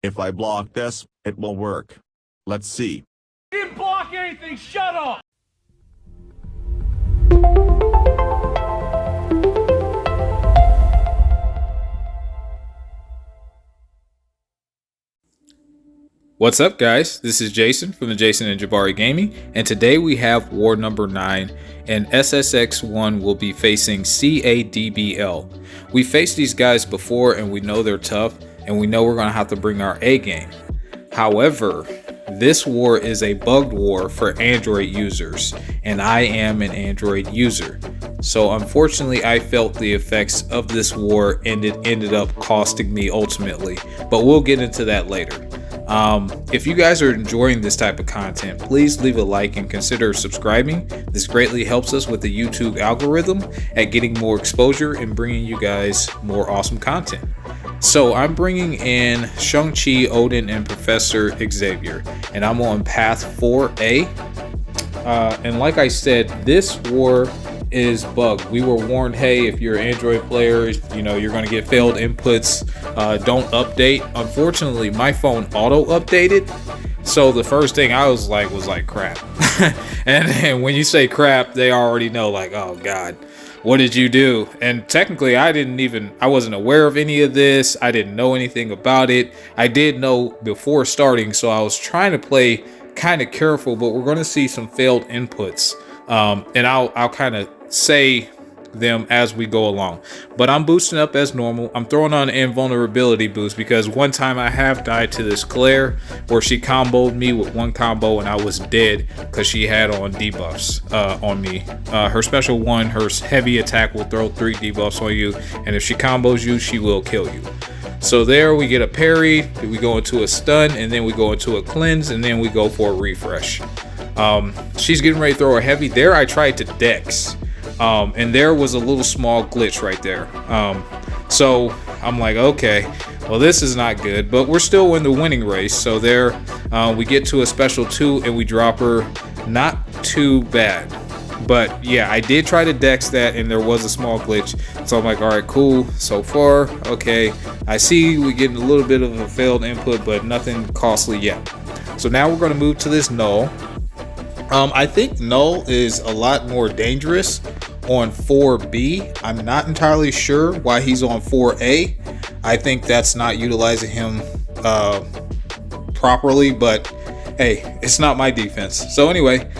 If I block this, it will work. Let's see. You didn't block anything, shut up! What's up, guys? This is Jason from the Jason&Jabari Gaming, and today we have War number 9, and SSX-1 will be facing CADBL. We faced these guys before, and we know they're tough, and we know we're going to have to bring our A game. However, this war is a bugged war for Android users, and I am an Android user. So unfortunately, I felt the effects of this war, and it ended up costing me ultimately, but we'll get into that later. If you guys are enjoying this type of content, please leave a like and consider subscribing. This greatly helps us with the YouTube algorithm at getting more exposure and bringing you guys more awesome content. So I'm bringing in Shang-Chi, Odin, and Professor Xavier, and I'm on path 4A. And like I said, this war is bugged. We were warned, hey, if you're an Android player, you know, you're going to get failed inputs. Don't update. Unfortunately, my phone auto updated. So the first thing I was like crap. and when you say crap, they already know, like, oh God, what did you do? And technically I wasn't aware of any of this. I didn't know anything about it. I did know before starting, so I was trying to play kind of careful, but we're going to see some failed inputs. And I'll kind of say them as we go along, but I'm boosting up as normal. I'm throwing on an invulnerability boost because one time I have died to this Claire where she comboed me with one combo and I was dead because she had on debuffs on me. Her special one, her heavy attack will throw 3 debuffs on you, and if she combos you, she will kill you. So there we get a parry, we go into a stun, and then we go into a cleanse, and then we go for a refresh. She's getting ready to throw a heavy. There I tried to dex, and there was a little small glitch right there. So I'm like, okay, well, this is not good, but we're still in the winning race. So there we get to a special 2 and we drop her. Not too bad, but yeah, I did try to dex that and there was a small glitch. So I'm like, all right, cool so far. Okay, I see we getting a little bit of a failed input, but nothing costly yet. So now we're going to move to this null. I think null is a lot more dangerous on 4B. I'm not entirely sure why he's on 4A. I think that's not utilizing him properly, but hey, it's not my defense. So anyway,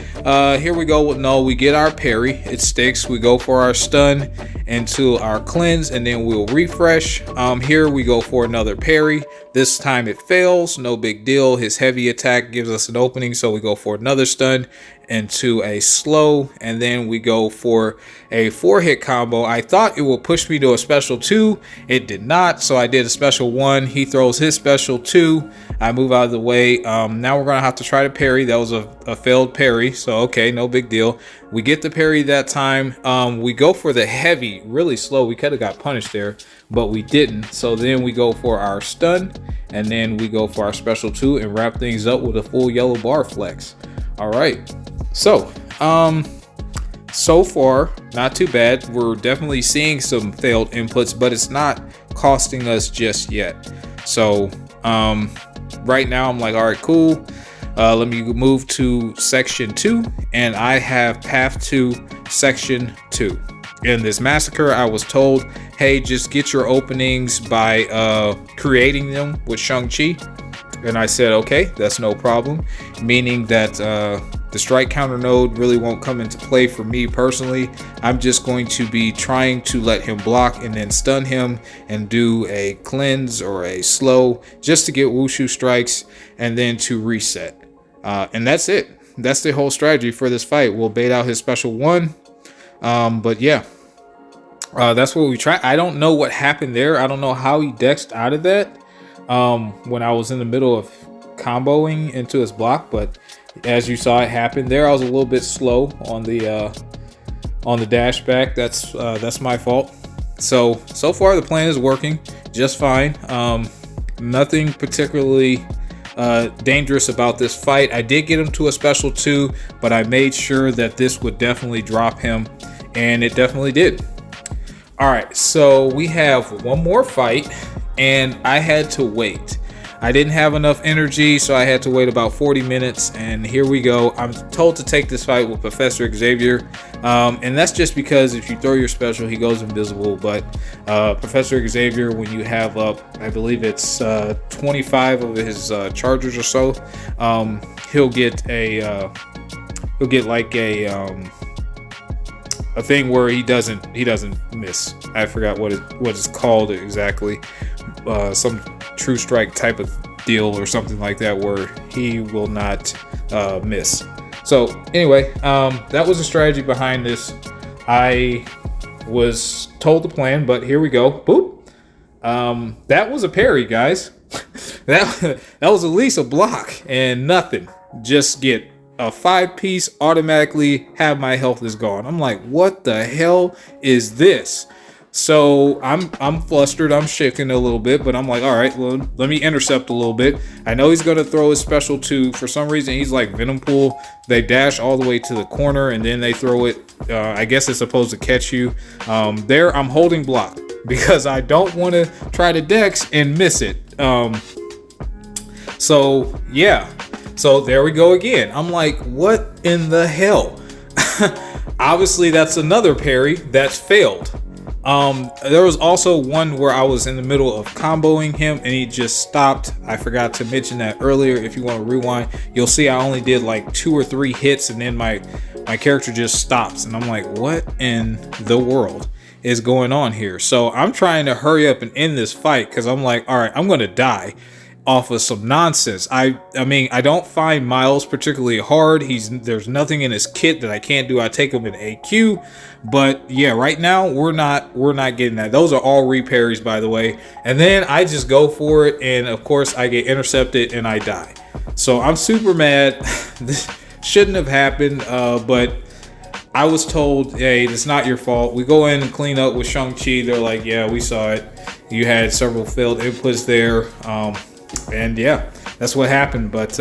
here we go with null. We get our parry, it sticks. We go for our stun into our cleanse, and then we'll refresh. Here we go for another parry. This time it fails, no big deal. His heavy attack gives us an opening, so we go for another stun into a slow, and then we go for a 4-hit combo. I thought it would push me to a special 2. It did not, so I did a special 1. He throws his special 2. I move out of the way. Now we're gonna have to try to parry. That was a failed parry, so okay, no big deal. We get the parry that time. We go for the heavy, really slow. We could have got punished there, but we didn't. So then we go for our stun, and then we go for our special 2 and wrap things up with a full yellow bar flex. All right, so so far not too bad. We're definitely seeing some failed inputs, but it's not costing us just yet. So right now I'm like, all right, cool. Let me move to section 2, and I have path to section 2. In this massacre, I was told, hey, just get your openings by creating them with Shang-Chi. And I said, okay, that's no problem. Meaning that the strike counter node really won't come into play for me personally. I'm just going to be trying to let him block and then stun him and do a cleanse or a slow just to get wushu strikes and then to reset. And that's it. That's the whole strategy for this fight. We'll bait out his special 1. But yeah, that's what we try. I don't know what happened there. I don't know how he dexed out of that when I was in the middle of comboing into his block, but as you saw, it happened there. I was a little bit slow on the dash back. That's my fault. So far the plan is working just fine. Nothing particularly dangerous about this fight. I did get him to a special 2, but I made sure that this would definitely drop him, and it definitely did. All right, so we have one more fight, and I had to wait. I didn't have enough energy, so I had to wait about 40 minutes, and here we go. I'm told to take this fight with Professor Xavier, and that's just because if you throw your special, he goes invisible. But Professor Xavier, when you have up, I believe it's 25 of his chargers or so, he'll get like a thing where he doesn't miss. I forgot what it's called exactly. Some true strike type of deal or something like that, where he will not miss. So anyway, that was the strategy behind this. I was told the plan, but here we go. Boop. That was a parry, guys. that was at least a block and nothing. Just get a 5-piece, automatically have my health is gone. I'm like, what the hell is this? So I'm flustered, I'm shaking a little bit, but I'm like, all right, well, let me intercept a little bit. I know he's gonna throw his special too. For some reason, he's like Venom Pool. They dash all the way to the corner and then they throw it. I guess it's supposed to catch you. There, I'm holding block because I don't want to try to dex and miss it. So yeah. So there we go again. I'm like, what in the hell? Obviously, that's another parry that's failed. There was also one where I was in the middle of comboing him and he just stopped. I forgot to mention that earlier. If you want to rewind, you'll see I only did like 2 or 3 hits and then my character just stops. And I'm like, what in the world is going on here? So I'm trying to hurry up and end this fight because I'm like, all right, I'm going to die off of some nonsense. I mean, I don't find Miles particularly hard. There's nothing in his kit that I can't do. I take him in AQ, but yeah, right now we're not getting that. Those are all reparries, by the way. And then I just go for it, and of course I get intercepted and I die. So I'm super mad. This shouldn't have happened, but I was told, hey, it's not your fault. We go in and clean up with Shang-Chi. They're like, yeah, we saw it. You had several failed inputs there. And yeah, that's what happened. But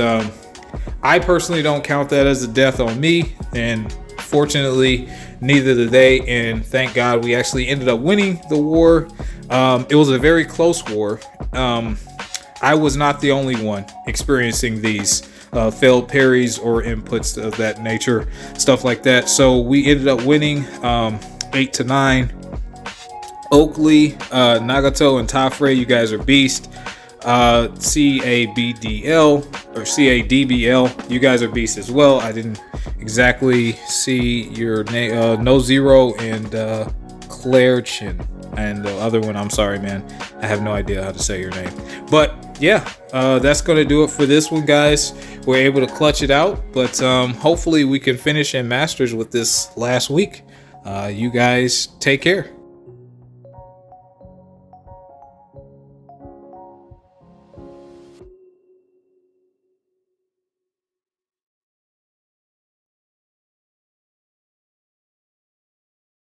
I personally don't count that as a death on me. And fortunately, neither did they. And thank God we actually ended up winning the war. It was a very close war. I was not the only one experiencing these failed parries or inputs of that nature, stuff like that. So we ended up winning 8-9. Oakley, Nagato, and Tafre, you guys are beast. CADBL, you guys are beasts as well. I didn't exactly see your name. No Zero and Claire Chin, and the other one, I'm sorry, man, I have no idea how to say your name. But yeah, that's gonna do it for this one, guys. We're able to clutch it out, but hopefully we can finish in Masters with this last week. You guys take care.